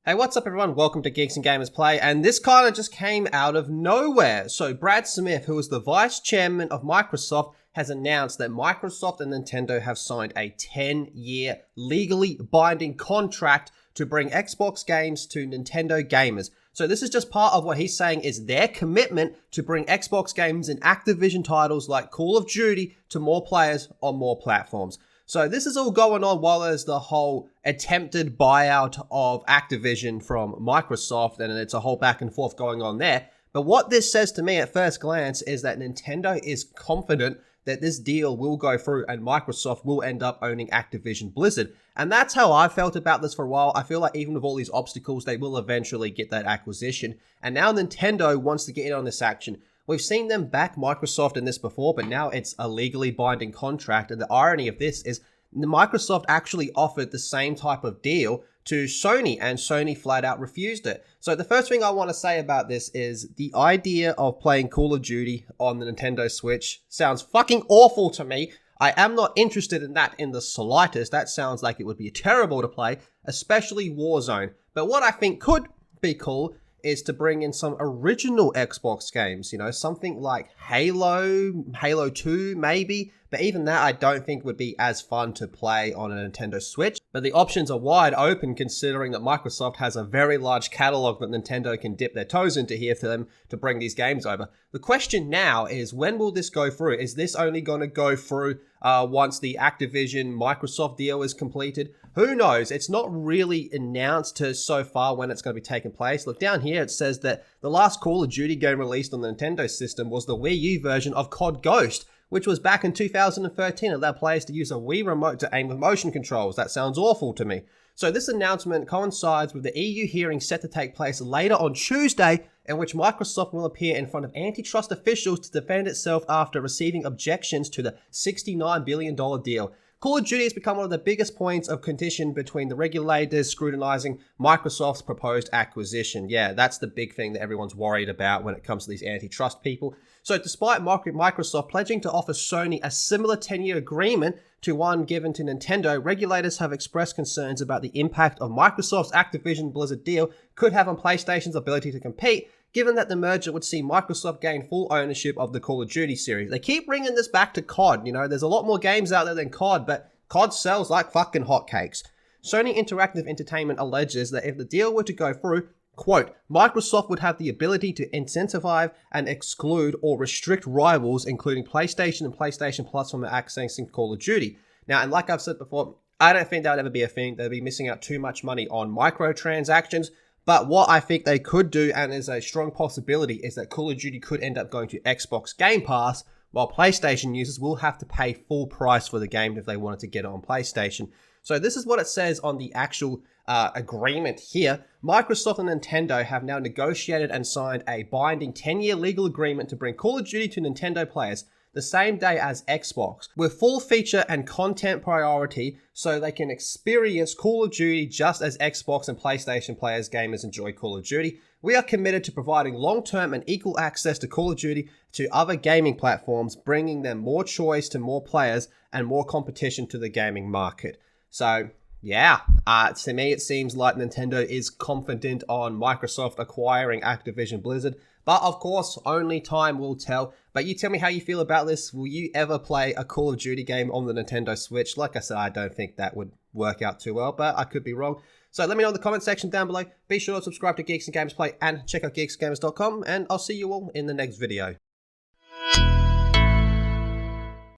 Hey, what's up everyone? Welcome to Geeks and Gamers Play, and this kind of just came out of nowhere. So Brad Smith, who is the vice chairman of Microsoft, has announced that Microsoft and Nintendo have signed a 10-year legally binding contract to bring Xbox games to Nintendo gamers. So this is just part of what he's saying is their commitment to bring Xbox games and Activision titles like Call of Duty to more players on more platforms. So this is all going on while there's the whole attempted buyout of Activision from Microsoft, and it's a whole back and forth going on there. But what this says to me at first glance is that Nintendo is confident that this deal will go through and Microsoft will end up owning Activision Blizzard. And that's how I felt about this for a while. I feel like even with all these obstacles, they will eventually get that acquisition. And now Nintendo wants to get in on this action. We've seen them back Microsoft in this before, but now it's a legally binding contract. And the irony of this is Microsoft actually offered the same type of deal to Sony, and Sony flat out refused it. So the first thing I want to say about this is the idea of playing Call of Duty on the Nintendo Switch sounds fucking awful to me. I am not interested in that in the slightest. That sounds like it would be terrible to play, especially Warzone. But what I think could be cool is to bring in some original Xbox games, you know, something like Halo 2 maybe, but even that I don't think would be as fun to play on a Nintendo Switch. But the options are wide open considering that Microsoft has a very large catalog that Nintendo can dip their toes into here for them to bring these games over. The question now is, when will this go through? Is this only going to go through once the Activision Microsoft deal is completed? Who knows? It's not really announced so far when it's going to be taking place. Look down here, it says that the last Call of Duty game released on the Nintendo system was the Wii U version of COD Ghost, which was back in 2013. It allowed players to use a Wii remote to aim with motion controls. That sounds awful to me. So this announcement coincides with the EU hearing set to take place later on Tuesday, in which Microsoft will appear in front of antitrust officials to defend itself after receiving objections to the $69 billion deal. Call of Duty has become one of the biggest points of contention between the regulators scrutinizing Microsoft's proposed acquisition. Yeah, that's the big thing that everyone's worried about when it comes to these antitrust people. So despite Microsoft pledging to offer Sony a similar 10-year agreement to one given to Nintendo, regulators have expressed concerns about the impact of Microsoft's Activision Blizzard deal could have on PlayStation's ability to compete, given that the merger would see Microsoft gain full ownership of the Call of Duty series. They keep bringing this back to COD, you know, there's a lot more games out there than COD, but COD sells like fucking hotcakes. Sony Interactive Entertainment alleges that if the deal were to go through, quote, Microsoft would have the ability to incentivize and exclude or restrict rivals, including PlayStation and PlayStation Plus, from accessing Call of Duty. Now, and like I've said before, I don't think that would ever be a thing. They'd be missing out too much money on microtransactions. But what I think they could do, and is a strong possibility, is that Call of Duty could end up going to Xbox Game Pass, while PlayStation users will have to pay full price for the game if they wanted to get it on PlayStation. So this is what it says on the actual agreement here. Microsoft and Nintendo have now negotiated and signed a binding 10-year legal agreement to bring Call of Duty to Nintendo players the same day as Xbox, with full feature and content priority so they can experience Call of Duty just as Xbox and PlayStation players gamers enjoy Call of Duty. We are committed to providing long-term and equal access to Call of Duty to other gaming platforms, bringing them more choice to more players and more competition to the gaming market. So, yeah, to me it seems like Nintendo is confident on Microsoft acquiring Activision Blizzard. But of course, only time will tell. But you tell me how you feel about this. Will you ever play a Call of Duty game on the Nintendo Switch? Like I said, I don't think that would work out too well, but I could be wrong. So let me know in the comment section down below. Be sure to subscribe to Geeks and Gamers Play and check out geeksgamers.com, and I'll see you all in the next video.